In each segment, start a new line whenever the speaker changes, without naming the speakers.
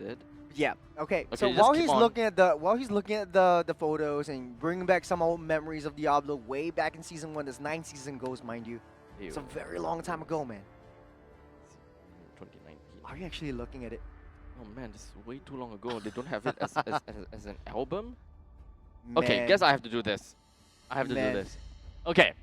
it.
Yeah. Okay.
Okay,
So
just
while
keep
he's
on.
looking at the photos and bringing back some old memories of Diablo way back in season 1, this 9 season goes, mind you. It's a very long time ago, man.
2019.
Are you actually looking at it?
Oh man, this is way too long ago. They don't have it as an album.
Man,
Okay, guess I have to do this. I have to do
Man.
this. Okay.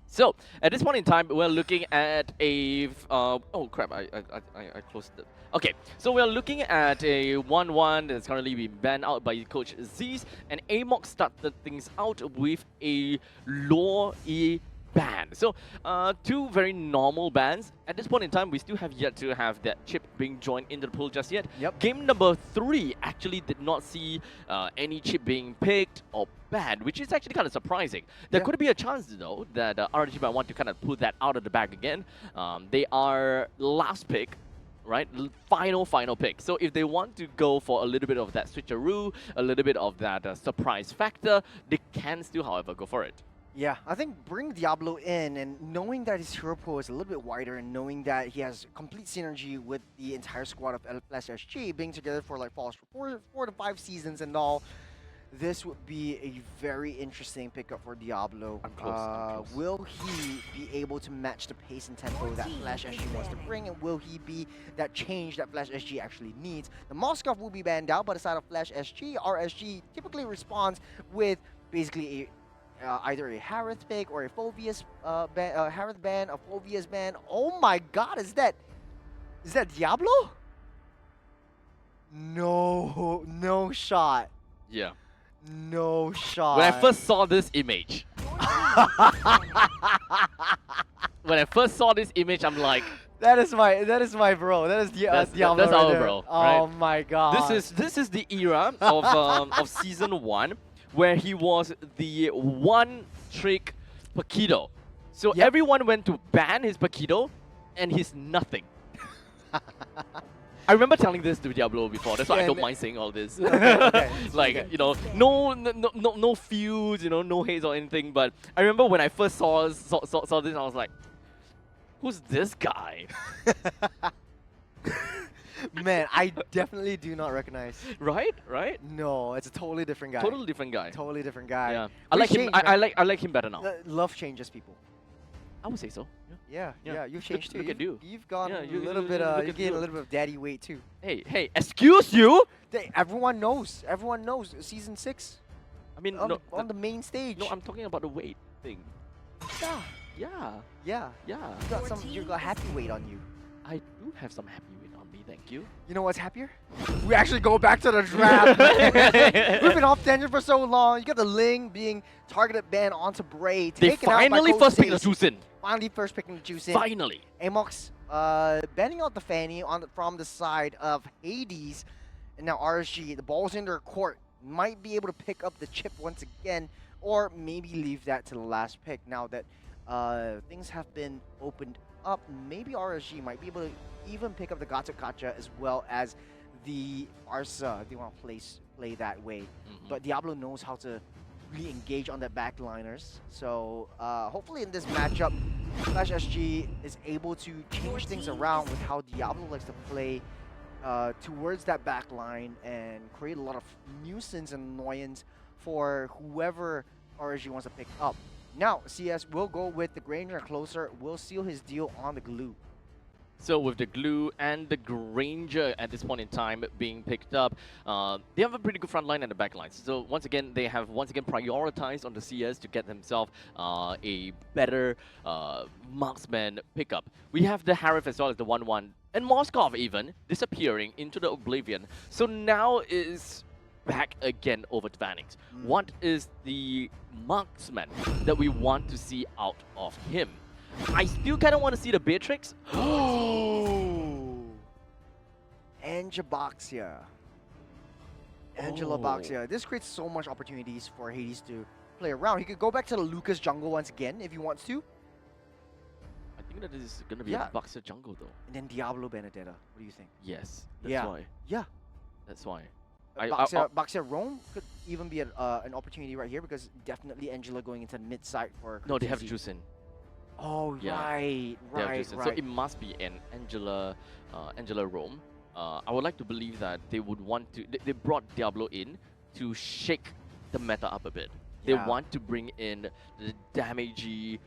So at this point in time, we're looking at a oh crap! I closed it. Okay, so we're looking at a 1-1 that's currently being banned out by Coach Z's, and Amok started things out with a Law E ban. So two very normal bans. At this point in time, we still have yet to have that chip being joined into the pool just yet.
Yep.
Game number 3 actually did not see any chip being picked or banned, which is actually kind of surprising. There
Yeah.
could be a chance, though, that RNG might want to kind of put that out of the bag again. They are last pick, right? Final pick. So if they want to go for a little bit of that switcheroo, a little bit of that surprise factor, they can still, however, go for it.
Yeah, I think bring Diablo in and knowing that his hero pool is a little bit wider and knowing that he has complete synergy with the entire squad of Flash SG being together for like four to 5 seasons and all, this would be a very interesting pickup for Diablo.
I'm close.
Will he be able to match the pace and tempo that Flash SG wants to bring, and will he be that change that Flash SG actually needs? The Moskov will be banned out by the side of Flash SG. RSG typically responds with basically a either a Harith pick or a Phoveus Harith ban, a Phoveus ban. Oh my god, is that Diablo? No shot.
Yeah.
No shot.
When I first saw this image, I'm like,
that is my bro. That is Diablo.
that's
right
our
there.
bro,
Oh
right?
my god.
this is the era of season 1 where he was the one-trick Paquito. So
Yep.
everyone went to ban his Paquito, and he's nothing. I remember telling this to Diablo before. That's why
Yeah,
I don't
and-
mind saying all this.
Okay,
Like
okay.
you know, no feuds, you know, no hates or anything. But I remember when I first saw this, I was like, "Who's this guy?"
Man, I definitely do not recognize.
Right? Right?
No, it's a totally different guy.
Totally different guy.
Totally different guy.
Yeah, I
We've
like him.
changed,
I
man.
like him better now.
Love changes people.
I would say so. Yeah.
Yeah,
Yeah.
you've changed too.
look at you.
You've gone
Yeah,
a
you-
little
you-
bit.
look
You
at
gained a
you.
little bit of daddy weight too.
Hey, excuse you?
Everyone knows. Everyone knows. Season 6
I mean,
on,
no,
on the main stage.
no, I'm talking about the weight thing.
yeah,
Yeah,
yeah.
yeah.
You got happy weight on you.
I do have some happy weight on me, thank you.
You know what's happier? We actually go back to the draft. We've been off tangent for so long. You got the Ling being targeted ban onto Bray.
They
taken out by
finally
Coach
first picked the
Stacy.
Juicin.
Finally first picking the juice in.
Finally.
Amox banning out the Fanny from the side of Hades. And now RSG, the ball's in their court. Might be able to pick up the chip once again, or maybe leave that to the last pick. Now that things have been opened up, maybe RSG might be able to even pick up the Gacha Gacha as well as the Arsa if they want to play that way. But Diablo knows how to really engage on the backliners. So hopefully in this matchup, Flash SG is able to change things around with how Diablo likes to play towards that backline and create a lot of nuisance and annoyance for whoever RSG wants to pick up. Now, CS will go with the Granger closer, will seal his deal on the glue.
So with the glue and the Granger at this point in time being picked up, they have a pretty good front line and the back lines. So once again, they have prioritized on the CS to get themselves a better marksman pickup. We have the Harith as well as the 1-1 and Moskov even disappearing into the oblivion. So now is back again over to Vanix. What is the marksman that we want to see out of him? I still kind of want to see the Beatrix.
Angeloboxia. Angeloboxia. This creates so much opportunities for Hades to play around. He could go back to the Lucas jungle once again if he wants to.
I think that this is going to be
Yeah.
a Boxer jungle though.
And then Diablo Benedetta. What do you think?
Yes, that's
Yeah.
why.
Yeah.
That's why.
Boxia Rome could even be an opportunity right here because definitely Angela going into mid side for
No, they have
Kuchizi.
Juicin.
Oh,
Yeah.
right,
They have
right,
Juicin.
right.
So it must be an Angela Rome. I would like to believe that they would want to. They brought Diablo in to shake the meta up a bit. They
Yeah.
want to bring in the damagey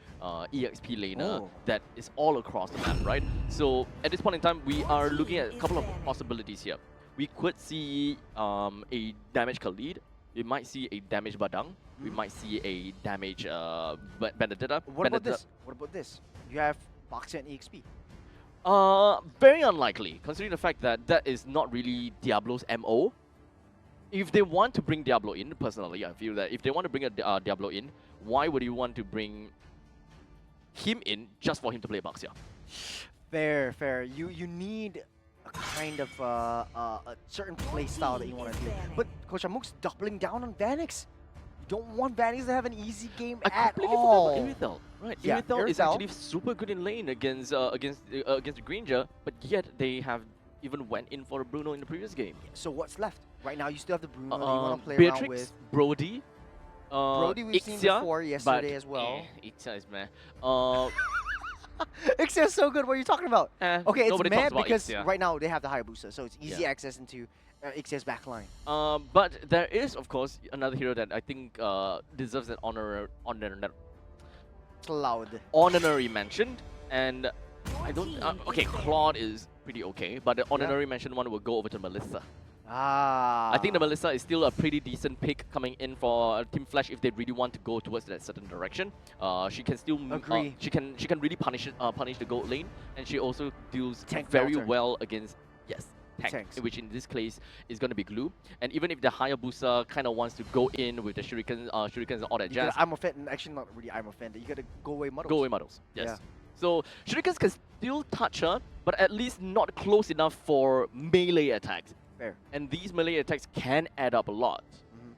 EXP laner
Oh.
that is all across the map, right? So at this point in time, we are looking at a couple of possibilities here. We could see a damage Khalid. We might see a damage Badang. We
Mhm.
might see a damage Benedetta.
What about
Benedetta-
this? What about this? You have Boxer and EXP.
Very unlikely, considering the fact that that is not really Diablo's MO. If they want to bring Diablo in, personally, I feel that if they want to bring a Diablo in, why would you want to bring him in just for him to play Baxia?
Fair, fair. You need a kind of a certain play style that you want to do. But Coach Amuk's doubling down on Vanix. You don't want Vanix to have an easy game
I
at
completely
all.
forgot about Irithel. Right,
Yeah,
Irithel is
Irithel.
actually super good in lane against the Granger, but yet they have even went in for a Bruno in the previous game.
So what's left? Right now you still have the Bruno that you want to play around
Beatrix,
with.
Brody,
Brody we've seen
Ixia,
before yesterday as well.
Ixia is meh.
Ixia's so good. What are you talking about? Okay, it's
nobody
mad
talks about
because
Ixia.
right now they have the Hayabusa, so it's easy
Yeah.
access into Ixia's backline.
But there is, of course, another hero that I think deserves an honorary mention, and I don't. Okay, Claude is pretty okay, but the honorary mention one will go over to Melissa.
Ah.
I think the Melissa is still a pretty decent pick coming in for Team Flash if they really want to go towards that certain direction. She can still
Agree.
she can really punish the gold lane, and she also deals
Tank
very
melter.
well against tank,
Tanks.
which in this case is going to be Glue. And even if the Hayabusa kind of wants to go in with the shurikens and all that
You
jazz,
gotta I'm offended. Actually, not really I'm offended. You gotta go away muddles.
go away models. Yes.
Yeah.
So shurikens can still touch her, but at least not close enough for melee attacks.
Fair.
And these melee attacks can add up a lot.
Mhm.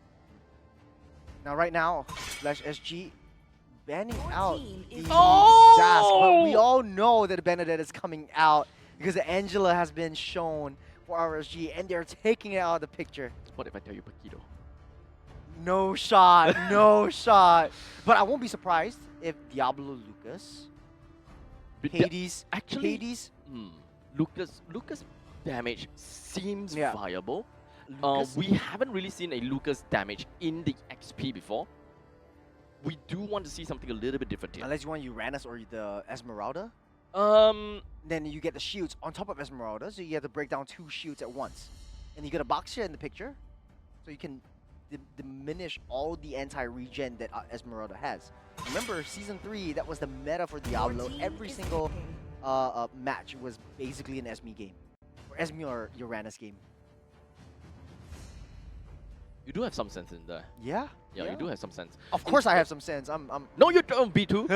Now, right now, Flash SG banning out the
Oh!
Zask, but we all know that Benedetta is coming out because the Angela has been shown for RSG, and they're taking it out of the picture.
What if I tell you Paquito?
No shot, no shot. But I won't be surprised if Diablo Lucas, Hades,
actually,
Hades,
Lucas damage seems
Yeah.
viable.
Lucas.
We haven't really seen a Lucas damage in the XP before. We do want to see something a little bit different here.
Unless you want Uranus or the Esmeralda, then you get the shields on top of Esmeralda, so you have to break down 2 shields at once. And you get a Boxia in the picture, so you can diminish all the anti-regen that Esmeralda has. Remember, Season 3, that was the meta for Diablo. Every single match was basically an Esme game. Or Esme or Uranus game.
You do have some sense in there.
Yeah?
Yeah, you do have some sense.
Of course I have some sense. I'm
No, you don't, B2.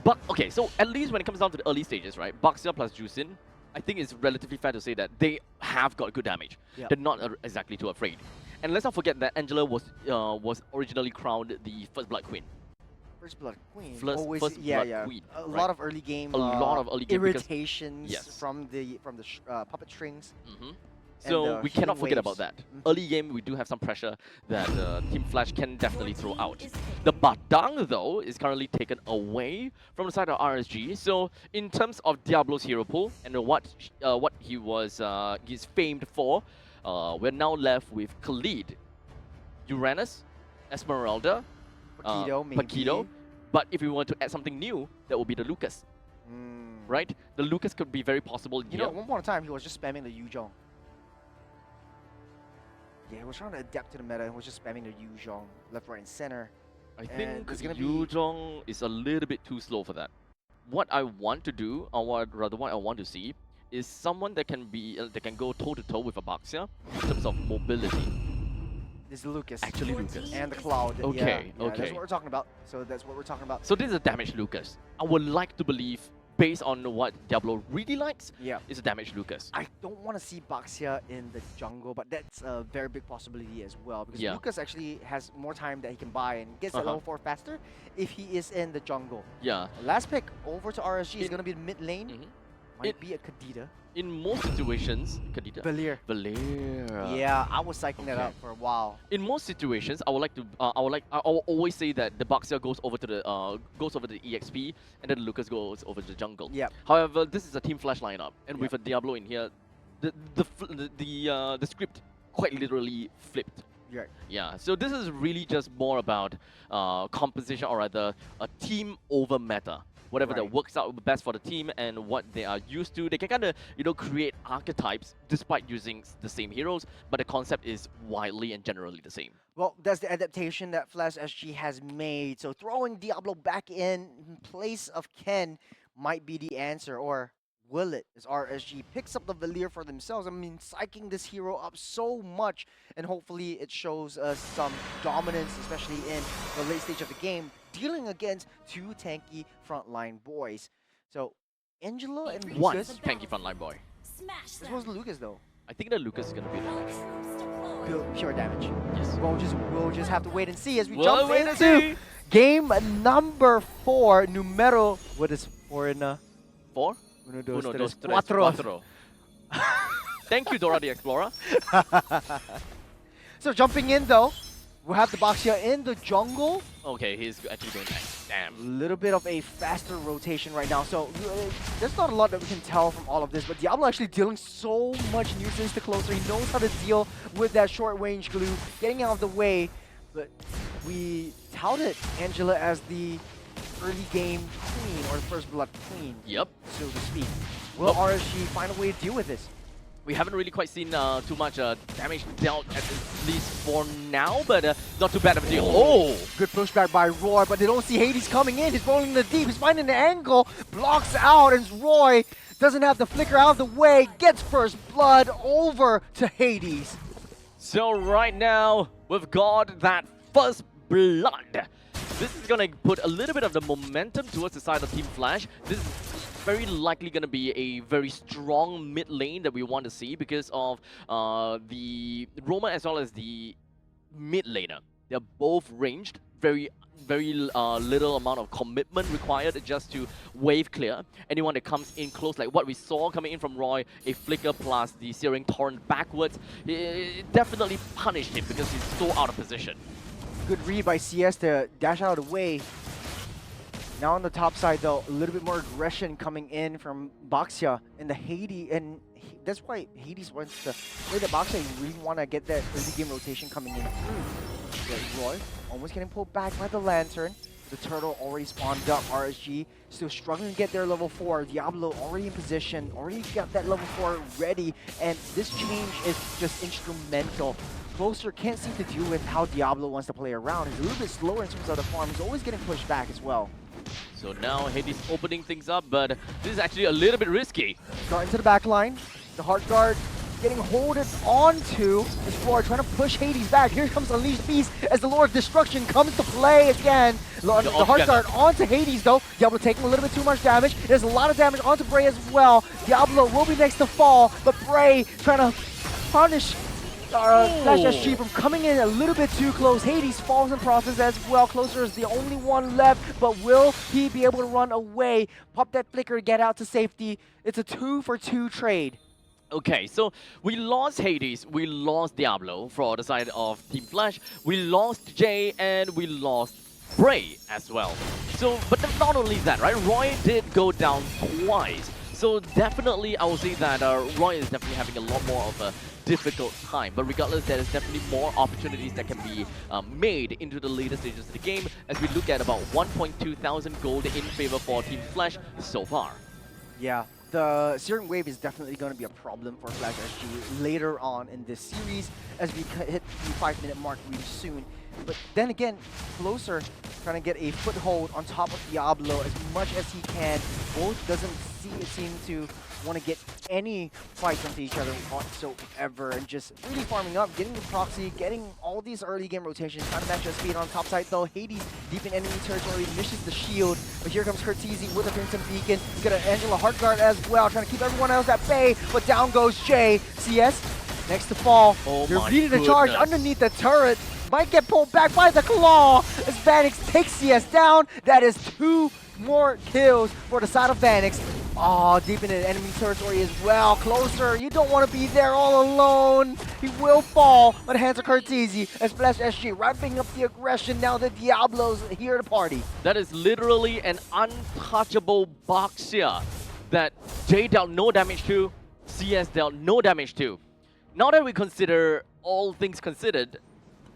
But okay, so at least when it comes down to the early stages, right? Baxia plus Jusin, I think it's relatively fair to say that they have got good damage.
Yep.
They're not exactly too afraid. And let's not forget that Angela was originally crowned the First Blood Queen.
First Blood Queen.
First-
Always,
First
yeah,
Blood
yeah.
Queen,
A
right?
lot of early game.
A lot of early game because-
irritations
Yes.
from the puppet strings.
Mhm.
And
So
the
we
healing
cannot forget about
waves.
that.
Mhm.
Early game, we do have some pressure that Team Flash can definitely throw out. The Badang, though, is currently taken away from the side of RSG. So in terms of Diablo's hero pool and what he's famed for, we're now left with Khalid, Uranus, Esmeralda,
Paquito, maybe.
Paquito. But if we want to add something new, that would be the Lucas,
Mm.
right? The Lucas could be very possible
You
here.
know, at one point in time, he was just spamming the Yuzhong. Yeah, he was trying to adapt to the meta and was just spamming the Yuzhong left, right, and center.
I
And
think
there's gonna be-
Yu Zhong is a little bit too slow for that. What I want to do, or what I want to see, is someone that can go toe to toe with a Baxia in terms of mobility.
This is Lucas.
Actually, Lucas.
And the Cloud.
Okay,
yeah, That's
okay.
what we're talking about. So that's what we're talking about.
So this is a damage Lucas. I would like to believe, based on what Diablo really likes,
Yeah.
is a damage Lucas.
I don't want to see Baxia in the jungle, but that's a very big possibility as well. Because
Yeah.
Lucas actually has more time that he can buy and gets to
Uh-huh.
level 4 faster if he is in the jungle.
Yeah.
Last pick over to RSG is
In-
going to be the mid lane.
Mhm.
Might
It-
be a Kadita.
In most situations, Kadita.
Valir.
Valeria.
Yeah, I was psyching that
Okay.
up for a while.
In most situations, I will always say that the Baxia goes over to the EXP, and then Lucas goes over to the jungle.
Yep.
However, this is a Team Flash lineup, and
Yep.
with a Diablo in here, the script quite literally flipped.
Right.
Yeah, so this is really just more about composition, or rather a team over meta. Whatever that
Right.
works out best for the team and what they are used to. They can kind of, create archetypes despite using the same heroes, but the concept is widely and generally the same.
Well, that's the adaptation that Flash SG has made. So throwing Diablo back in place of Ken might be the answer, or will it? As RSG picks up the Valir for themselves. I mean, psyching this hero up so much, and hopefully it shows us some dominance, especially in the late stage of the game, dealing against two tanky frontline boys. So Angelo and
One
Lucas.
tanky frontline boy.
Smash
This was Lucas though.
I think that Lucas is gonna be the
Pure damage.
yes.
We'll just have to wait and see as we
We'll
jump
wait and
into
see.
game number 4. Numero, what is four in
4.
Uno, dos,
Uno,
tres,
dos, tres,
cuatro.
cuatro. Thank you, Dora the Explorer.
So jumping in though, we'll have the Baxia in the jungle.
Okay, he's actually going next.
A
Damn.
little bit of a faster rotation right now. So there's not a lot that we can tell from all of this, but Diablo actually dealing so much nuisance to Closer. He knows how to deal with that short range glue, getting out of the way. But we touted Angela as the early game queen, or the first blood queen,
Yep.
so to speak. Will RSG find a way to deal with this?
We haven't really quite seen too much damage dealt, at least for now, but not too bad of a deal. Oh!
Good pushback by Roy, but they don't see Hades coming in. He's rolling in the deep. He's finding the angle, blocks out, and Roy doesn't have the flicker out of the way. Gets first blood over to Hades.
So right now, we've got that first blood. This is gonna put a little bit of the momentum towards the side of Team Flash. This is very likely gonna be a very strong mid lane that we want to see because of the Roma as well as the mid laner. They're both ranged, very little amount of commitment required just to wave clear. Anyone that comes in close, like what we saw coming in from Roy, a flicker plus the Searing Torrent backwards, it definitely punished him because he's so out of position.
Good read by CS to dash out of the way. Now on the top side though, a little bit more aggression coming in from Baxia and the Hades, and that's why Hades wants to play the Baxia. You really want to get that early game rotation coming in through. But Roy almost getting pulled back by the Lantern. The turtle already spawned up. RSG still struggling to get their level 4. Diablo already in position, already got that level 4 ready, and this change is just instrumental. Closer can't seem to deal with how Diablo wants to play around. He's a little bit slower in terms of the farm. He's always getting pushed back as well.
So now Hades opening things up, but this is actually a little bit risky.
Got into the back line. The Heart Guard getting holded onto this floor, trying to push Hades back. Here comes Unleashed Beast as the Lord of Destruction comes to play again. The Heart Guard onto Hades though. Diablo taking a little bit too much damage. There's a lot of damage onto Bray as well. Diablo will be next to fall, but Bray trying to punish Flash SG from coming in a little bit too close. Hades falls in process as well. Closer is the only one left, but will he be able to run away? Pop that flicker, get out to safety. It's a 2-for-2 trade.
Okay, so we lost Hades, we lost Diablo for the side of Team Flash, we lost Jay, and we lost Bray as well. So, but not only that, right? Roy did go down twice. So definitely, I would say that Roy is definitely having a lot more of a difficult time. But regardless, there is definitely more opportunities that can be made into the later stages of the game as we look at about 1.2 thousand gold in favor for Team Flash so far.
Yeah, the Searing Wave is definitely going to be a problem for Flash SG later on in this series as we hit the 5-minute mark really soon. But then again, Closer trying to get a foothold on top of Diablo as much as he can. Both doesn't seem to want to get any fights onto each other whatsoever, and just really farming up, getting the proxy, getting all these early game rotations, trying to match up speed on top side though. Hades deep in enemy territory, misses the shield, but here comes Curtizi with a Crimson Beacon. He's got an Angela Heartguard as well, trying to keep everyone else at bay, but down goes Jay. CS next to fall.
Oh
They're
my
leading the charge
goodness.
underneath the turret. Might get pulled back by the claw as Vanix takes CS down. That is 2 more kills for the side of Vanix. Oh, deep into enemy territory as well. Closer, you don't want to be there all alone. He will fall, but hands are Curtizi as Flash SG ramping up the aggression. Now the Diablo's here to party.
That is literally an untouchable Baxia that Jay dealt no damage to. CS dealt no damage to. Now that we consider all things considered,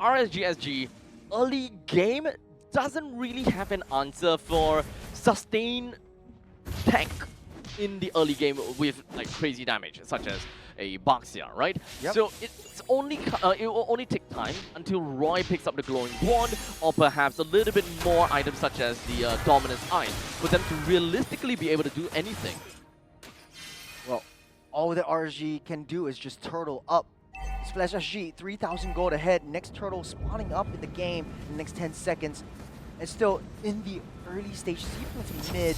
RSGSG early game doesn't really have an answer for sustain tank in the early game with like crazy damage, such as a Baxia, right?
Yep.
So it will only take time until Roy picks up the glowing wand, or perhaps a little bit more items such as the Dominance Eye, for them to realistically be able to do anything.
Well, all that RSG can do is just turtle up. Splash SG, 3,000 gold ahead. Next turtle spawning up in the game in the next 10 seconds. And still in the early stages, even to mid.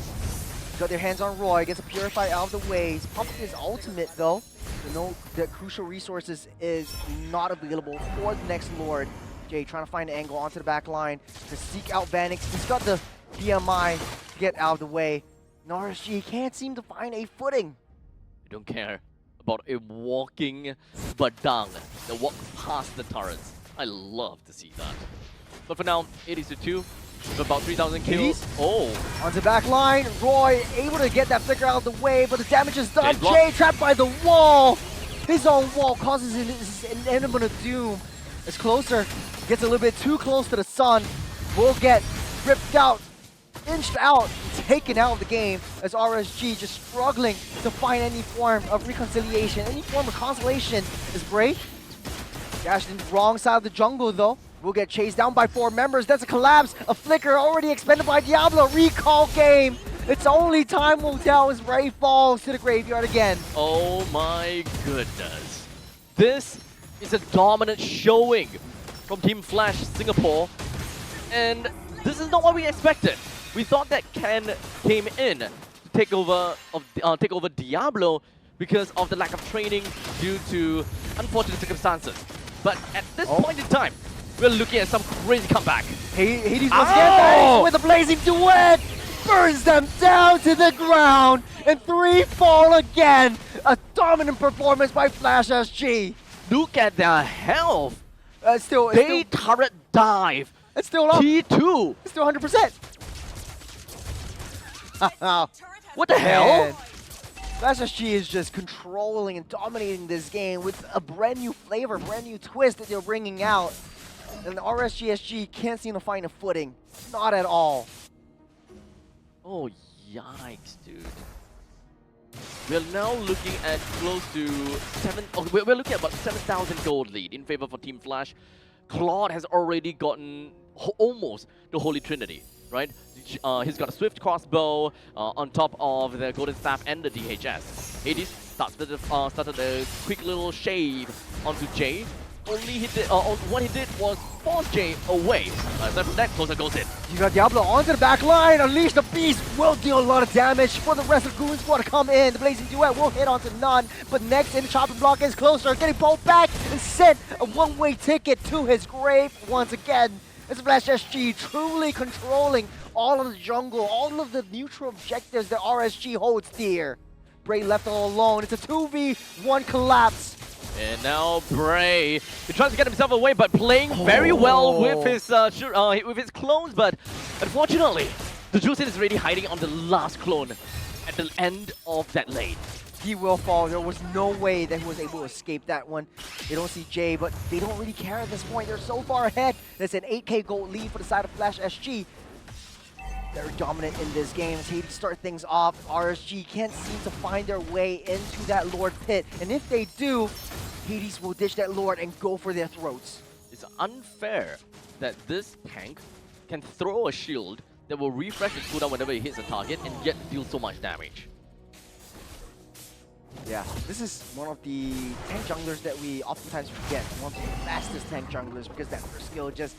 Got their hands on Roy, gets a Purify out of the way. He's popping his ultimate though. You know, the crucial resources is not available for the next Lord. Jay trying to find an angle onto the back line to seek out Vanix. He's got the PMI to get out of the way. And RSG can't seem to find a footing.
I don't care about a walking Badang that walks past the turrets. I love to see that. But for now, 80-2, with about 3,000 kills.
80s?
Oh,
Onto the back line, Roy able to get that flicker out of the way, but the damage is done.
Jay's blocked.
Jay trapped by the wall. His own wall causes his inevitable of doom. It's closer, gets a little bit too close to the sun. Will get ripped out, inched out, taken out of the game as RSG just struggling to find any form of reconciliation, any form of consolation. Is Bray dashed in the wrong side of the jungle though. Will get chased down by 4 members. That's a collapse. A flicker already expended by Diablo. Recall game. It's only time will tell as Ray falls to the graveyard again.
oh my goodness. This is a dominant showing from Team Flash Singapore. And this is not what we expected. We thought that Ken came in to take over Diablo because of the lack of training due to unfortunate circumstances. But at this point in time, we're looking at some crazy comeback.
Hades once again with a blazing duet. Burns them down to the ground. And 3 fall again. A dominant performance by Flash SG.
Look at their health.
Still
Turret dive.
it's still up.
T2.
It's still 100%.
What the hell?
Man. Flash SG is just controlling and dominating this game with a brand new flavor, brand new twist that they're bringing out. And the RSGSG can't seem to find a footing. Not at all.
Oh, yikes, dude. We're now looking at close to we're looking at about 7,000 gold lead in favor for Team Flash. Claude has already gotten almost the Holy Trinity, right? He's got a Swift Crossbow on top of the Golden Staff and the DHS. Hades started a quick little shade onto Jay. What he did was force Jay away. Aside from that, closer goes in.
You got Diablo onto the back line. Unleash the Beast will deal a lot of damage for the rest of the Goon Squad to come in. The Blazing Duet will hit onto none. But next in the chopping block is closer. Getting both back and sent a one-way ticket to his grave once again. It's Flash SG truly controlling all of the jungle, all of the neutral objectives that RSG holds dear. Bray left all alone. It's a 2v1 collapse.
And now Bray, he tries to get himself away, but playing very well with his clones. But unfortunately, the Juicin is already hiding on the last clone at the end of that lane.
He will fall. There was no way that he was able to escape that one. They don't see Jay, but they don't really care at this point. They're so far ahead. There's an 8k gold lead for the side of Flash SG. They're dominant in this game. As Hades start things off, RSG can't seem to find their way into that Lord pit. And if they do, Hades will ditch that Lord and go for their throats.
It's unfair that this tank can throw a shield that will refresh his cooldown whenever he hits a target and yet deal so much damage.
Yeah, this is one of the tank junglers that we oftentimes forget. One of the fastest tank junglers because that first skill just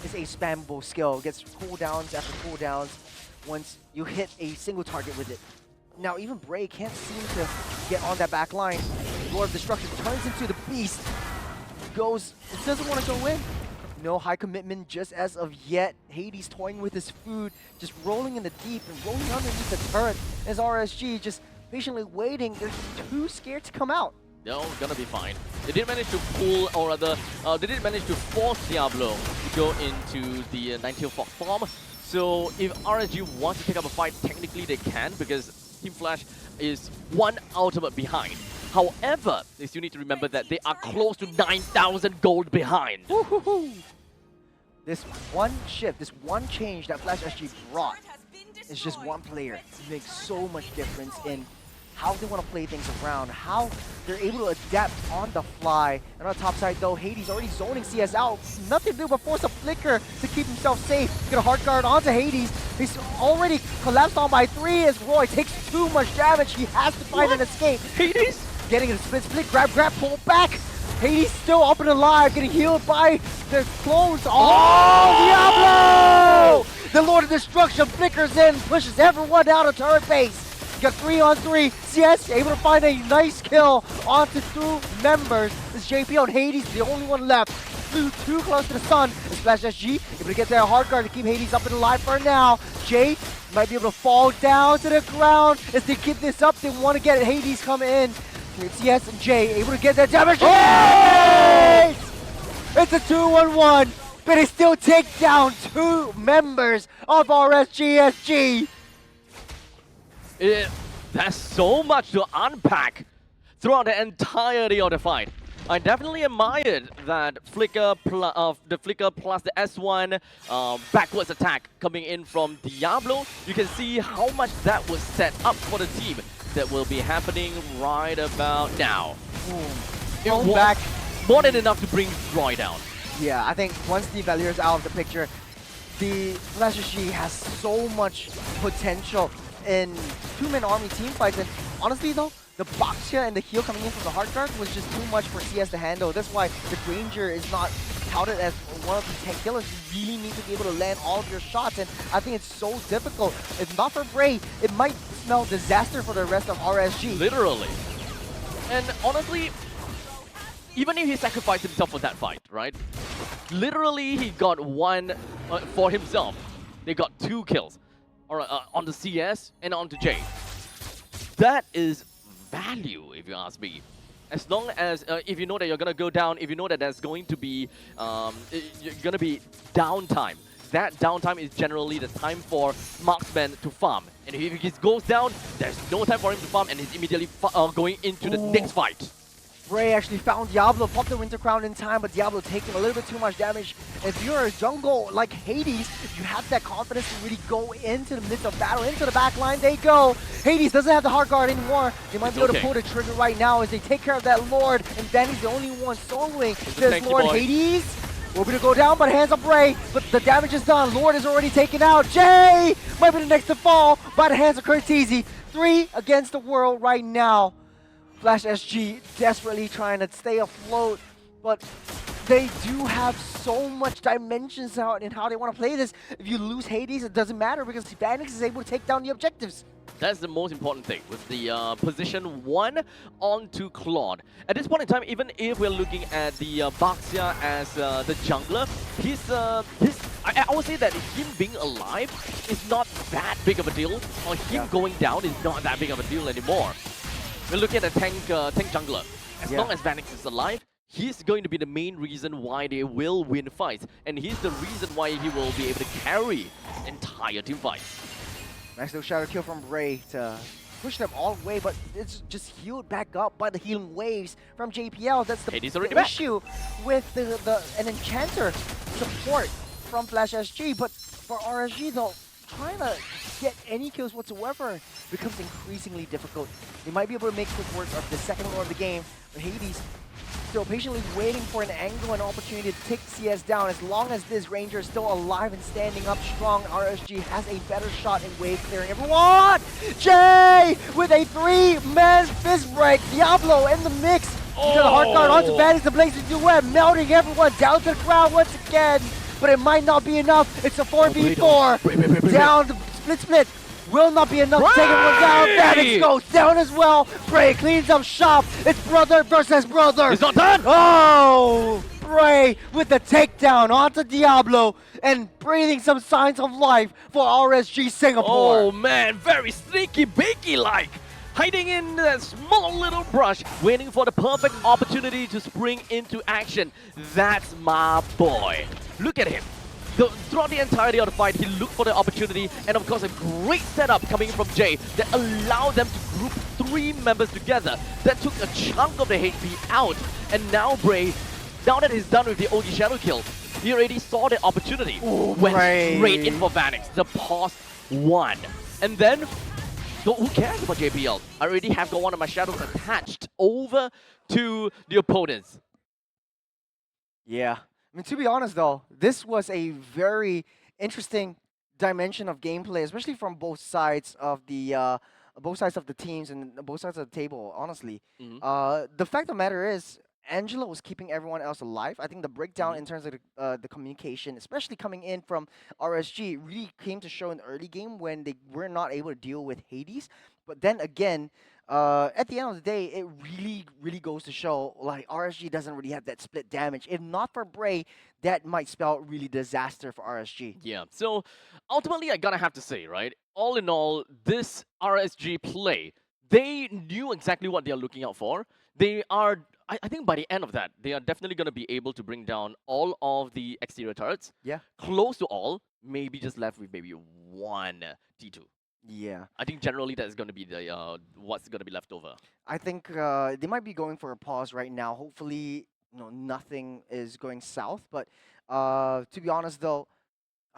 is a spammable skill. Gets cooldowns after cooldowns once you hit a single target with it. Now even Bray can't seem to get on that back line. Lord of Destruction turns into the Beast. Goes, it doesn't want to go in. No high commitment just as of yet. Hades toying with his food, just rolling in the deep and rolling underneath the turret as RSG just patiently waiting. They're too scared to come out.
They're gonna be fine. They did manage to pull, or rather, they did manage to force Diablo to go into the Ninetale Fox farm. So if RSG wants to take up a fight, technically they can, because Team Flash is one ultimate behind. However, they still need to remember that they are close to 9,000 gold behind.
Woo-hoo-hoo. This one shift, this one change that Flash SG brought is just one player. It makes so much difference in how they want to play things around, how they're able to adapt on the fly. And on the top side though, Hades already zoning CS out. Nothing to do but force a flicker to keep himself safe. Get a hard guard onto Hades. He's already collapsed on by 3 as Roy takes too much damage. He has to find an escape.
Hades?
Getting a split, grab, pull back. Hades still up and alive, getting healed by the clones. Oh, Diablo! The Lord of Destruction flickers in, pushes everyone out of turret base. You got 3-on-3. CS able to find a nice kill onto 2 members. This JP on Hades, the only one left. Flew too close to the sun. This Flash SG able to get their hard guard to keep Hades up and alive for now. Jay might be able to fall down to the ground. As they keep this up, they want to get Hades coming in. CS and Jay able to get that damage. Oh! It's a 2-1-1, but they still take down 2 members of RSGSG.
There's so much to unpack throughout the entirety of the fight. I definitely admired that flicker the flicker plus the S1 backwards attack coming in from Diablo. You can see how much that was set up for the team. That will be happening right about now. It was
Back.
more than enough to bring Roy down.
Yeah, I think once the Valier is out of the picture, the Flash SG has so much potential in 2-man army team fights. And honestly though, the Baxia and the heal coming in from the hard guard was just too much for CS to handle. That's why the Granger is not touted as one of the tank killers. You really need to be able to land all of your shots, and I think it's so difficult. If not for Bray, it might smell disaster for the rest of RSG.
Literally. And honestly, even if he sacrificed himself for that fight, right? Literally, he got 1 for himself. They got 2 kills on the CS and on the J. That is value, if you ask me. As long as, if you know that you're going to go down, if you know that there's going to be, downtime. That downtime is generally the time for marksman to farm. And if he goes down, there's no time for him to farm and he's immediately going into the next fight.
Bray actually found Diablo, popped the Winter Crown in time, but Diablo taking a little bit too much damage. If you're a jungle like Hades, you have that confidence to really go into the midst of battle, into the back line they go. Hades doesn't have the hard guard anymore. They might be able to pull the trigger right now as they take care of that Lord, and Danny's the only one soloing this Lord. Hades will be to go down, but hands up Bray, but the damage is done. Lord is already taken out. Jay might be the next to fall by the hands of Curtizi. 3 against the world right now. Flash SG desperately trying to stay afloat, but they do have so much dimensions out in how they want to play this. If you lose Hades, it doesn't matter because Vanix is able to take down the objectives.
That's the most important thing with the position 1 onto Claude. At this point in time, even if we're looking at the Baxia as the jungler, I would say that him being alive is not that big of a deal, or him going down is not that big of a deal anymore. We're looking at a tank jungler. As long as Vanix is alive, he's going to be the main reason why they will win fights. And he's the reason why he will be able to carry entire team fights.
Nice little shadow kill from Bray to push them all the way, but it's just healed back up by the healing waves from JPL. That's the issue with an Enchanter support from Flash SG. But for RSG though, trying to get any kills whatsoever becomes increasingly difficult. They might be able to make quick work of the second lord of the game, but Hades still patiently waiting for an angle and opportunity to take CS down. As long as this Ranger is still alive and standing up strong, RSG has a better shot in wave clearing everyone! Jay with a 3-man fist break. Diablo in the mix. The hard guard onto Vanix, the Blazing Duet, melting everyone down to the ground once again. But it might not be enough. It's a 4v4. Down the split. Will not be enough to take everyone down. Vanix goes down as well. Bray cleans up shop. It's brother versus brother.
It's not done.
Oh, Bray with the takedown onto Diablo and breathing some signs of life for RSG Singapore.
Oh man, very sneaky bakey like. Hiding in that small little brush, waiting for the perfect opportunity to spring into action. That's my boy. Look at him. throughout the entirety of the fight, he looked for the opportunity, and of course a great setup coming from Jay that allowed them to group 3 members together. That took a chunk of the HP out, and now Bray, now that he's done with the OG Shadow kill, he already saw the opportunity.
Ooh,
went
Bray.
straight in for Vanix. The pause won. And then, who cares about JPL? I already have got one of my shadows attached over to the opponents.
Yeah. I mean, to be honest, though, this was a very interesting dimension of gameplay, especially from both sides of the teams and both sides of the table. Honestly, the fact of the matter is, Angela was keeping everyone else alive. I think the breakdown in terms of the communication, especially coming in from RSG, really came to show in the early game when they were not able to deal with Hades. But then again, at the end of the day, it really goes to show like RSG doesn't really have that split damage. If not for Bray, that might spell really disaster for RSG.
Yeah, so ultimately I gotta have to say, right, all in all, this RSG play, they knew exactly what they are looking out for. They are, I think by the end of that, they are definitely going to be able to bring down all of the exterior turrets.
Yeah.
Close to all, maybe just left with maybe 1 T2.
Yeah.
I think generally that's going to be the what's going to be left over.
I think they might be going for a pause right now. Hopefully, nothing is going south. But to be honest, though,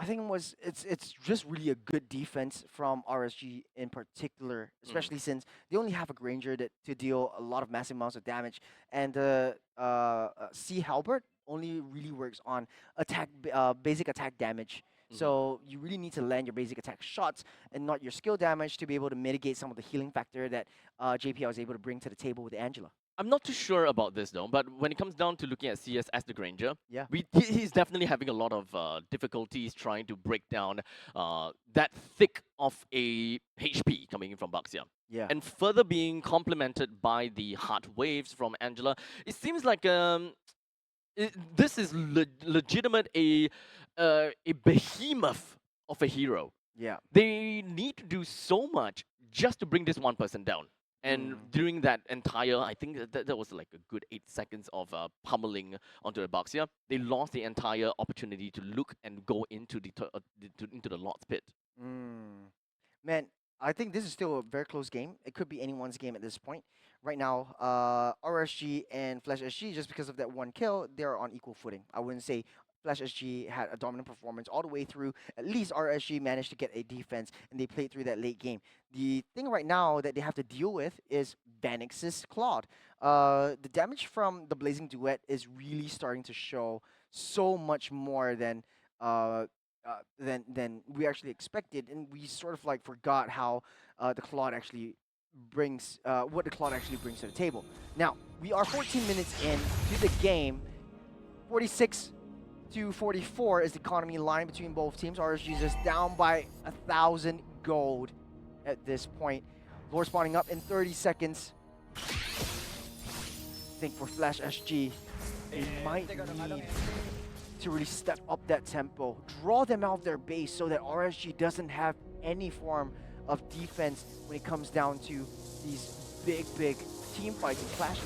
I think it's just really a good defense from RSG in particular, especially since they only have a Granger to deal a lot of massive amounts of damage, and C Halberd only really works on basic attack damage. So you really need to land your basic attack shots and not your skill damage to be able to mitigate some of the healing factor that JPL is able to bring to the table with Angela.
I'm not too sure about this though, but when it comes down to looking at CS as the Granger,
Yeah.
He's definitely having a lot of difficulties trying to break down that thick of a HP coming in from Baxia.
Yeah.
And further being complemented by the heart waves from Angela, it seems like this is legitimate a behemoth of a hero.
Yeah.
They need to do so much just to bring this one person down. And during that entire, I think that was like a good 8 seconds of pummeling onto the Baxia, they lost the entire opportunity to look and go into the Lord's pit.
Man, I think this is still a very close game. It could be anyone's game at this point. Right now, RSG and Flash SG, just because of that one kill, they're on equal footing. I wouldn't say Flash SG had a dominant performance all the way through. At least RSG managed to get a defense, and they played through that late game. The thing right now that they have to deal with is Vanix's Claude. The damage from the Blazing Duet is really starting to show so much more than we actually expected, and we sort of like forgot how the Claude actually brings what the Claude actually brings to the table. Now we are 14 minutes in to the game. 46 to 44 is the economy line between both teams. RSG is just down by 1,000 gold at this point. Lord spawning up in 30 seconds. I think for Flash SG, they might need to really step up that tempo, draw them out of their base so that RSG doesn't have any form of defense when it comes down to these big team fights and clashes.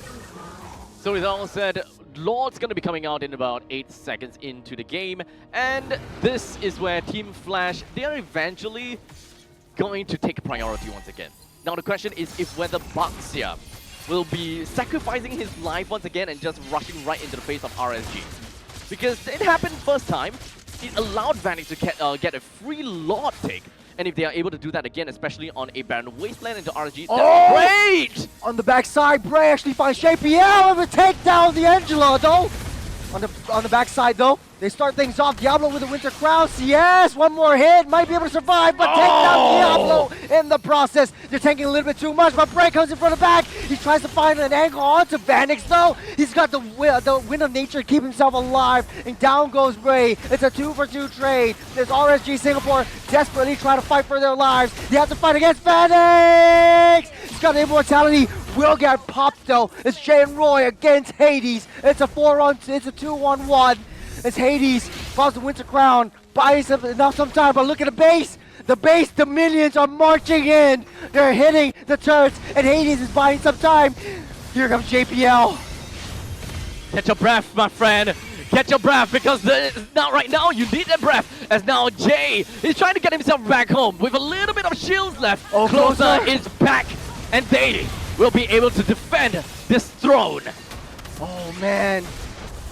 So with all said, Lord's going to be coming out in about 8 seconds into the game, and this is where Team Flash, they are eventually going to take priority once again. Now the question is if whether Baxia will be sacrificing his life once again and just rushing right into the face of RSG. Because it happened first time, it allowed Vanix to get a free Lord take. And if they are able to do that again, especially on a Barren Wasteland into RSG, that's great!
On the backside, Bray actually finds JPL with a takedown the Angela though. On the backside though, they start things off. Diablo with the Winter Crown. Yes, one more hit, might be able to survive, but take down Diablo in the process. They're tanking a little bit too much, but Bray comes in from the back. He tries to find an angle onto Vanix though. He's got the wind of nature to keep himself alive, and down goes Bray. It's a 2-for-2 trade. There's RSG Singapore desperately trying to fight for their lives. They have to fight against Vanix. He's got the immortality. Will get popped though. It's Jay and Roy against Hades. It's a 2-on-1. It's Hades, falls the Winter Crown, buys enough some time, but look at the base! The minions are marching in! They're hitting the turrets, and Hades is buying some time! Here comes JPL.
Catch your breath, my friend. Get your breath because now right now you need that breath as now Jay is trying to get himself back home with a little bit of shields left.
Oh,
Closer
Closer.
is back and they will be able to defend this throne.
Oh man,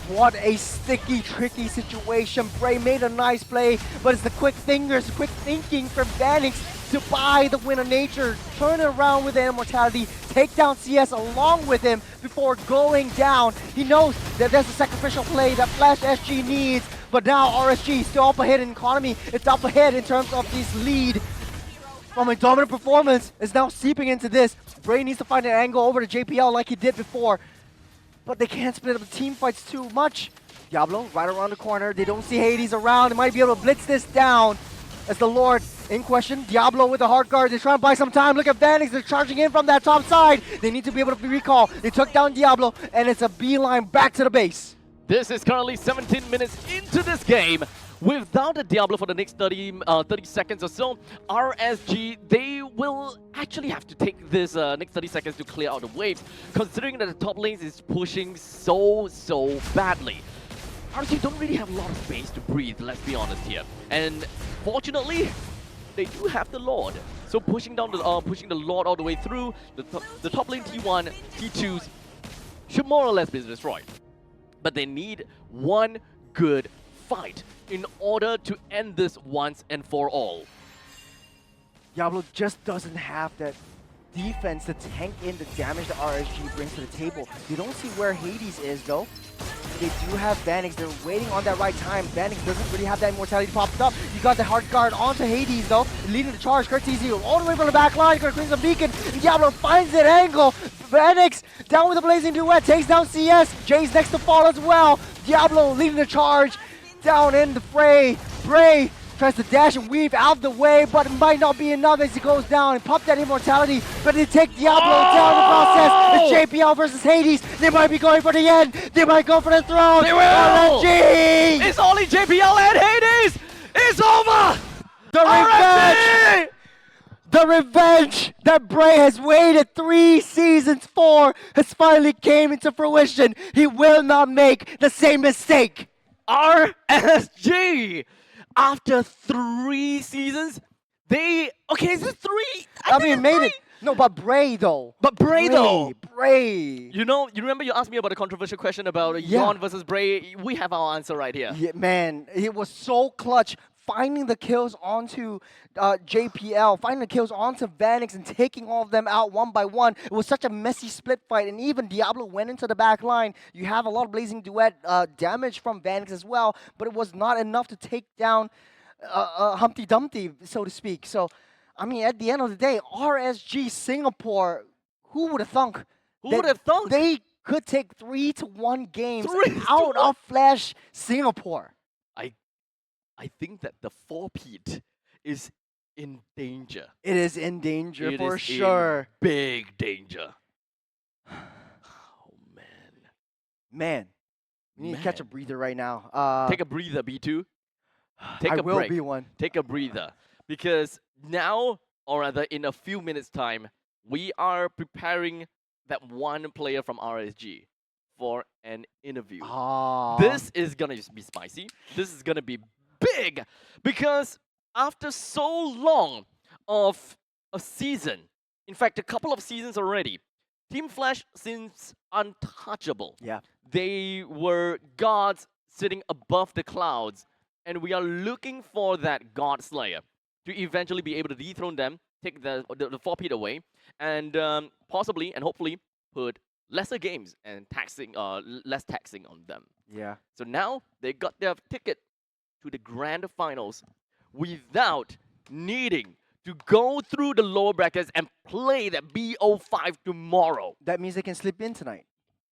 what a sticky, tricky situation. Bray made a nice play, but it's the quick fingers, quick thinking from Vanix to buy the win of nature, turn it around with the immortality, take down CS along with him before going down. He knows that there's a sacrificial play that Flash SG needs, but now RSG still up ahead in economy. It's up ahead in terms of this lead. From a dominant performance is now seeping into this. Bray needs to find an angle over to JPL like he did before, but they can't split up the team fights too much. Diablo right around the corner. They don't see Hades around. They might be able to blitz this down as the Lord in question. Diablo with a hard guard. They're trying to buy some time. Look at Vanix. They're charging in from that top side. They need to be able to recall. They took down Diablo, and it's a beeline back to the base.
This is currently 17 minutes into this game. Without a Diablo for the next 30 seconds or so, RSG, they will actually have to take this next 30 seconds to clear out the waves, considering that the top lanes is pushing so badly. RSG don't really have a lot of space to breathe, let's be honest here. And fortunately, they do have the Lord. So pushing the Lord all the way through, the top lane T1, T2s should more or less be destroyed. But they need one good fight in order to end this once and for all.
Diablo just doesn't have that defense to tank in the damage that RSG brings to the table. They don't see where Hades is though. They do have Vanix. They're waiting on that right time. Vanix doesn't really have that immortality popped up. You got the hard guard onto Hades though, leading the charge. Curtis all the way from the back line. Gonna Crimson Beacon. Diablo finds that angle. Vanix down with the Blazing Duet, takes down CS. Jay's next to fall as well. Diablo leading the charge down in the fray. Bray tries to dash and weave out of the way, but it might not be enough as he goes down and pop that immortality. But they take Diablo down in the process. It's JPL versus Hades. They might be going for the end. They might go for the throne.
They will!
RNG!
It's only JPL and Hades! It's over!
The revenge! The revenge that Bray has waited 3 seasons for has finally came into fruition. He will not make the same mistake.
RSG! After 3 seasons, they... Okay, is it 3?
I
think
mean,
it's
made
3.
it. No, but Bray though.
But Bray though.
Bray.
You know, you remember you asked me about a controversial question about
Yeah.
Yon versus Bray? We have our answer right here.
Yeah, man, it was so clutch. Finding the kills onto JPL, finding the kills onto Vanix and taking all of them out one by one. It was such a messy split fight, and even Diablo went into the back line. You have a lot of Blazing Duet damage from Vanix as well, but it was not enough to take down Humpty Dumpty, so to speak. So, I mean, at the end of the day, RSG Singapore, who would have thunk?
Who would have thunk?
They could take 3-1 games
3-1?
out of Flash Singapore.
I think that the 4-peat is in danger.
It is in danger
It
for
is
sure.
in big danger. Oh, man.
Man, we need to catch a breather right now.
Take a breather, B2. Take
I
a
will
break.
be one.
Take a breather. Because now, or rather in a few minutes' time, we are preparing that one player from RSG for an interview. This is gonna be spicy. This is gonna be big because after so long of a season, in fact, a couple of seasons already, Team Flash seems untouchable.
Yeah.
They were gods sitting above the clouds, and we are looking for that God Slayer to eventually be able to dethrone them, take the 4-peat away, and possibly and hopefully put lesser games and less taxing on them.
Yeah.
So now they got their ticket to the grand finals without needing to go through the lower brackets and play that BO5 tomorrow.
That means they can slip in tonight.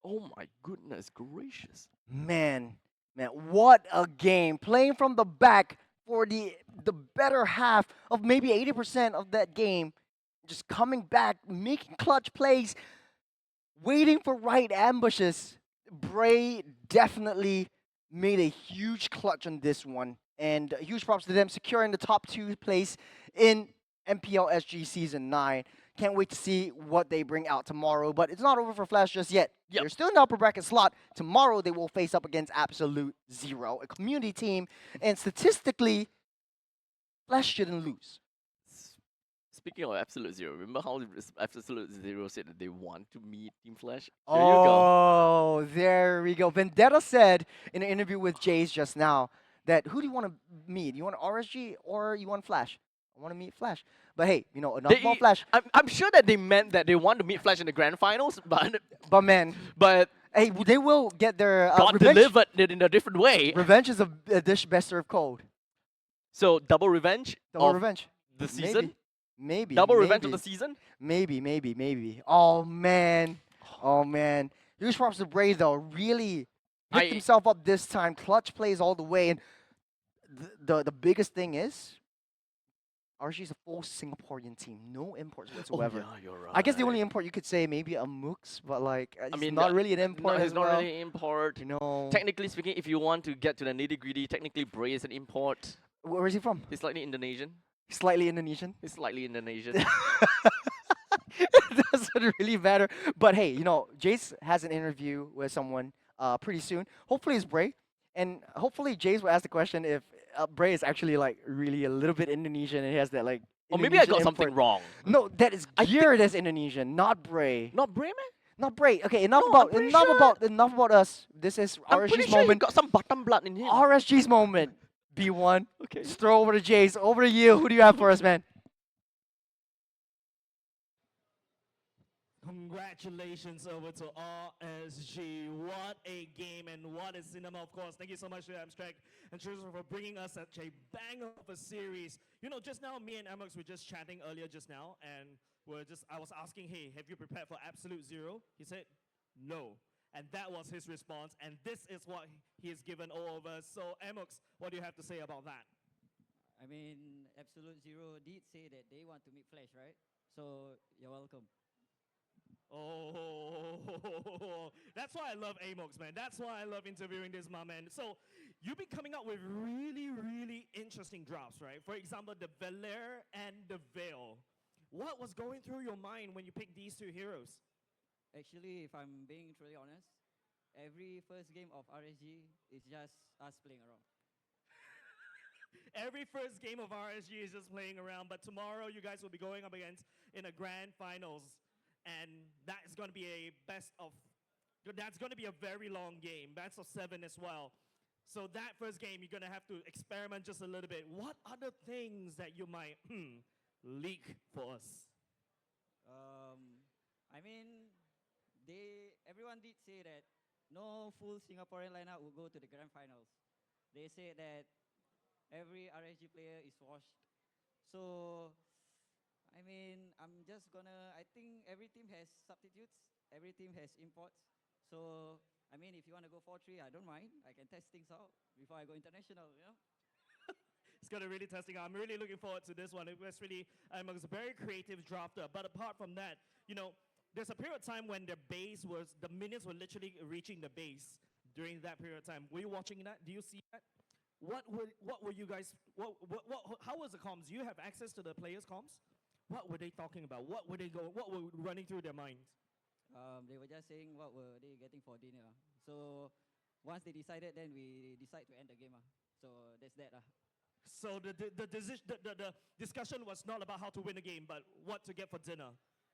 Oh my goodness gracious.
Man, what a game. Playing from the back for the better half of maybe 80% of that game. Just coming back, making clutch plays, waiting for right ambushes. Bray definitely made a huge clutch on this one. And huge props to them securing the top 2 place in MPL SG Season 9. Can't wait to see what they bring out tomorrow. But it's not over for Flash just yet.
Yep.
They're still in the upper bracket slot. Tomorrow they will face up against Absolute Zero, a community team. And statistically, Flash shouldn't lose.
Speaking of Absolute Zero, remember how Absolute Zero said that they want to meet Team Flash? There you go.
Oh, there we go. Vendetta said in an interview with Jace just now that who do you want to meet? You want RSG or you want Flash? I want to meet Flash. But hey, enough about Flash.
I'm sure that they meant that they want to meet Flash in the grand finals,
But man,
but
hey, they will get their
God
revenge.
delivered it in a different way.
Revenge is a dish best served cold.
So double revenge
Double
of
revenge.
the season?
Maybe.
Double revenge of
maybe.
the season?
Maybe. Oh man. Huge props to Bray though. Really picked himself up this time. Clutch plays all the way, and the biggest thing is RG is a full Singaporean team. No imports whatsoever.
Oh, yeah, you're right.
I guess the only import you could say maybe a Mooks, but like it's
mean,
not really an import.
No,
as
it's not
well.
really an import.
You know,
Technically speaking, if you want to get to the nitty gritty, technically Bray is an import.
where is he from?
He's slightly Indonesian.
Slightly Indonesian.
He's slightly Indonesian.
It doesn't really matter. But hey, Jace has an interview with someone pretty soon. Hopefully it's Bray. And hopefully Jace will ask the question if Bray is actually like really a little bit Indonesian and he has that like
Or maybe I
Indonesian
got something
import.
wrong.
No, that is geared as Indonesian, not Bray.
Not Bray, man?
Not Bray. Okay, enough
No, I'm pretty
enough about us. This is
I'm pretty
RSG's
sure he
moment.
got some bottom blood in him.
RSG's moment. B1.
Okay.
Just throw over to Jace. Over to you. Who do you have for us, man?
Congratulations over to RSG. What a game and what a cinema, of course. Thank you so much to Abstract and Tristan for bringing us such a bang of a series. Just now, me and Amox were just chatting earlier just now, and I was asking, hey, have you prepared for Absolute Zero? He said, no. And that was his response, and this is what he has given all of us. So, Amox, what do you have to say about that?
I mean, Absolute Zero did say that they want to meet Flash, right? So, you're welcome.
Oh, that's why I love Amox, man. That's why I love interviewing this man. So, you've been coming up with really, really interesting drafts, right? For example, the Velair and the Veil. What was going through your mind when you picked these two heroes?
Actually, if I'm being truly honest, every first game of RSG is just us playing around.
Every first game of RSG is just playing around, but tomorrow you guys will be going up against in a grand finals. And that is going to be that's going to be a very long game. Best of 7 as well. So that first game, you're going to have to experiment just a little bit. What other things that you might leak for us?
I mean, everyone did say that no full Singaporean lineup will go to the grand finals. They said that every RSG player is washed. So, I mean, I think every team has substitutes, every team has imports. So, I mean, if you want to go 4-3, I don't mind. I can test things out before I go international,
It's going to really testing out. I'm really looking forward to this one. It was really, it was a very creative drafter. But apart from that, there's a period of time when the minutes were literally reaching the base during that period of time. Were you watching that? Do you see that? What were you guys, how was the comms? Do you have access to the players' comms? What were they talking about? What were running through their minds?
They were just saying what were they getting for dinner. So once they decided, then we decide to end the game. So that's that.
So the discussion was not about how to win a game, but what to get for dinner.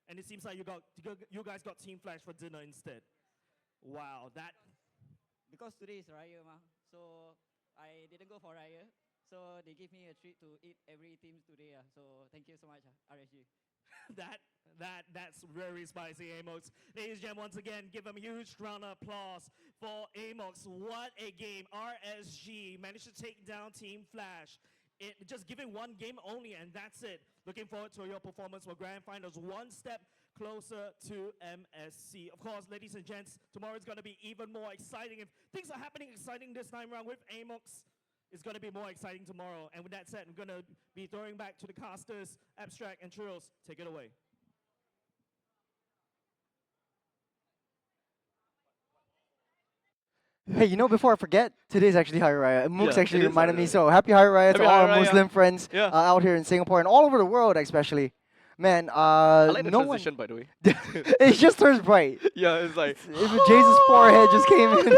And it seems like you guys got Team Flash for dinner instead. Wow, that.
Because today is Raya, so I didn't go for Raya. So they give me a treat to eat every team today. So thank you so much, RSG.
That's very spicy, Amox. Ladies and gentlemen, once again, give them a huge round of applause for Amox. What a game. RSG managed to take down Team Flash. Just giving one game only, and that's it. Looking forward to your performance for Grand Finals. One step closer to MSC. Of course, ladies and gents, tomorrow is going to be even more exciting. If things are happening exciting this time around with Amox, it's going to be more exciting tomorrow. And with that said, I'm going to be throwing back to the casters, Abstract and Trills. Take it away.
Hey, before I forget, today's actually Hari Raya. Mooks
Yeah,
actually
it is
reminded
Hari
me.
Raya.
So happy Hari Raya to
Happy
all
Hari
our
Raya.
Muslim friends
Yeah.
out here in Singapore and all over the world, especially. Man,
I like the
no one.
transition, by the way.
It just turns bright.
Yeah, it's like.
If Jace's forehead just came in.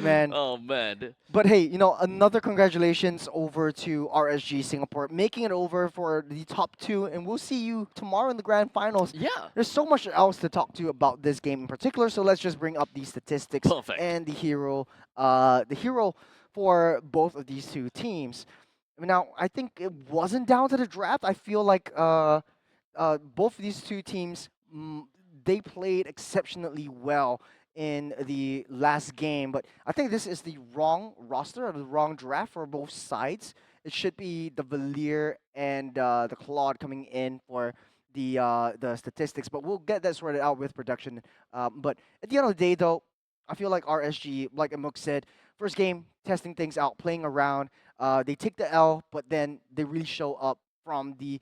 Man.
Oh man.
But hey, another congratulations over to RSG Singapore, making it over for the top two, and we'll see you tomorrow in the grand finals.
Yeah.
There's so much else to talk to about this game in particular, so let's just bring up the statistics
Perfect.
and the hero for both of these two teams. Now, I think it wasn't down to the draft. I feel like both of these two teams, they played exceptionally well in the last game, but I think this is the wrong roster or the wrong draft for both sides. It should be the Valier and the Claude coming in for the statistics, but we'll get that sorted out with production. But at the end of the day, though, I feel like RSG, like Amok said, first game testing things out, playing around. They take the L, but then they really show up from the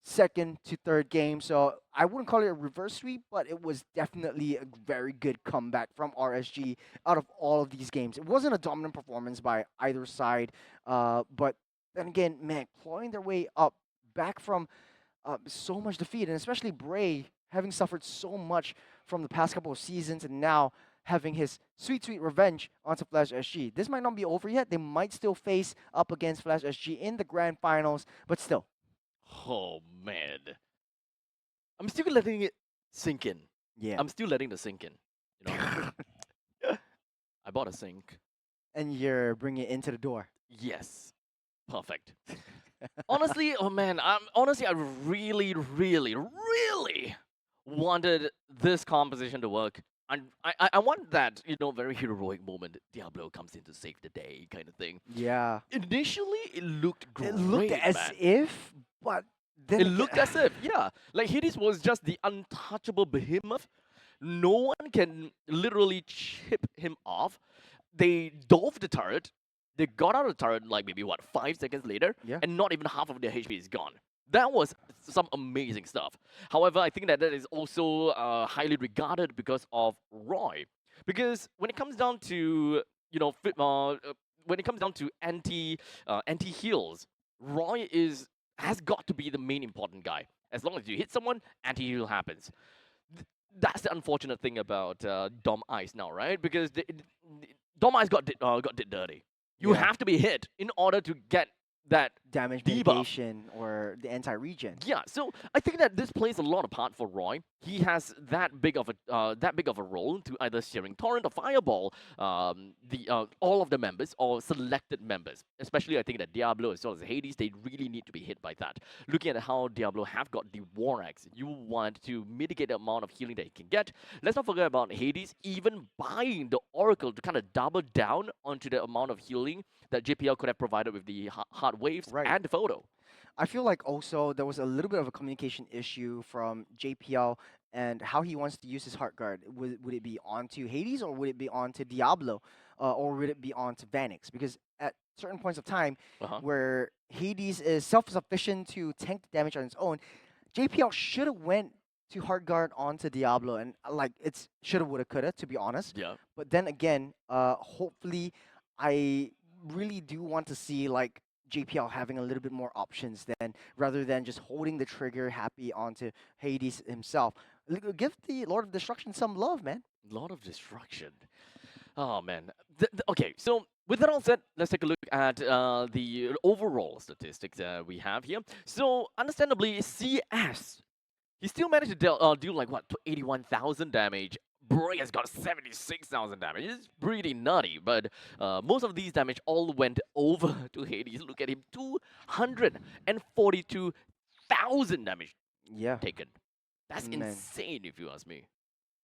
second to third game. So I wouldn't call it a reverse sweep, but it was definitely a very good comeback from RSG out of all of these games. It wasn't a dominant performance by either side, but then again, man, clawing their way up back from so much defeat, and especially Bray having suffered so much from the past couple of seasons, and now having his sweet revenge onto Flash SG. This might not be over yet. They might still face up against Flash SG in the grand finals, but still.
Oh man. I'm still letting it sink in.
Yeah.
I'm still letting the sink in. You know. I bought a sink.
And you're bringing it into the door.
Yes. Perfect. Honestly, oh man, I really wanted this composition to work. And I want that, very heroic moment. Diablo comes in to save the day kind of thing.
Yeah.
Initially, it looked great,
It looked as
man.
if, but then
It looked as if, yeah. Like Hades was just the untouchable behemoth. No one can literally chip him off. They dove the turret. They got out of the turret like maybe 5 seconds later,
Yeah.
and not even half of their HP is gone. That was some amazing stuff. However, I think that is also highly regarded because of Roy. Because when it comes down to anti heals, Roy has got to be the main important guy. As long as you hit someone, anti heal happens. That's the unfortunate thing about Dom Ice now, right? Because Dom Ice got did dirty. You
Yeah.
have to be hit in order to get that
damage
debuff.
mitigation or the anti-regen.
Yeah, so I think that this plays a lot of part for Roy. He has that big of a role to either Searing Torrent or Fireball all of the members or selected members. Especially I think that Diablo as well as Hades, they really need to be hit by that. Looking at how Diablo have got the War Axe, you want to mitigate the amount of healing that he can get. Let's not forget about Hades even buying the Oracle to kind of double down onto the amount of healing that JPL could have provided with the hard waves
Right.
and the photo.
I feel like also there was a little bit of a communication issue from JPL and how he wants to use his heart guard. Would it be onto Hades or would it be onto Diablo, or would it be onto Vanix? Because at certain points of time
Uh-huh.
where Hades is self-sufficient to tank the damage on its own, JPL should have went to heart guard onto Diablo, and like it's shoulda, woulda, coulda, to be honest.
Yeah.
But then again, hopefully, I really do want to see like JPL having a little bit more options then, rather than just holding the trigger happy onto Hades himself. Give the Lord of Destruction some love, man.
Lord of Destruction. Oh man. Okay, so with that all said, let's take a look at the overall statistics we have here. So understandably, CS, he still managed to deal like 81,000 damage. Bray has got 76,000 damage. It's pretty nutty, but most of these damage all went over to Hades. Look at him, 242,000 damage
Yeah.
taken. That's
Man.
insane if you ask me.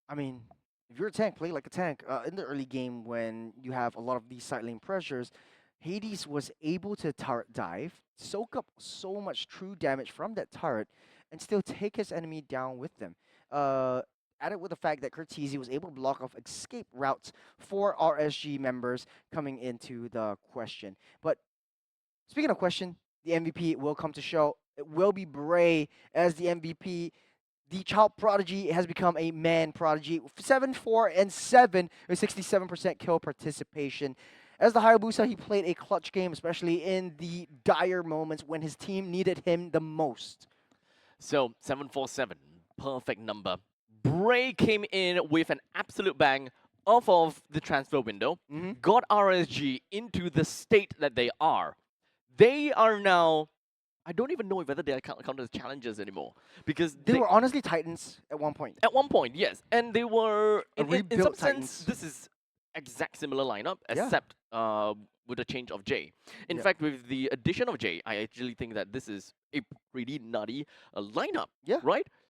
I mean, if you're a tank, play like a tank. In the early game, when you have a lot of these side lane pressures, Hades was able to turret dive, soak up so much true damage from that turret, and still take his enemy down with them. Added with the fact that Cortese was able to block off escape routes for RSG members coming into the question. But speaking of question, the MVP will come to show. It will be Bray as the MVP. The child prodigy has become a man prodigy. 7-4-7 with 67% kill participation. As the Hayabusa, he played a clutch game, especially in the dire moments when his team needed him the most.
So 747, perfect number. Bray came in with an absolute bang off of the transfer window,
Mhm.
got RSG into the state that they are. They are now, I don't even know whether they are counted as challengers anymore, because
They were honestly Titans at one point.
at one point, yes, and they were
A
in some
rebuilt
sense.
Titans.
This is exact similar lineup,
Yeah.
except with the change of Jay. In
Yeah.
fact, with the addition of Jay, I actually think that this is a pretty nutty lineup.
Yeah.
Right.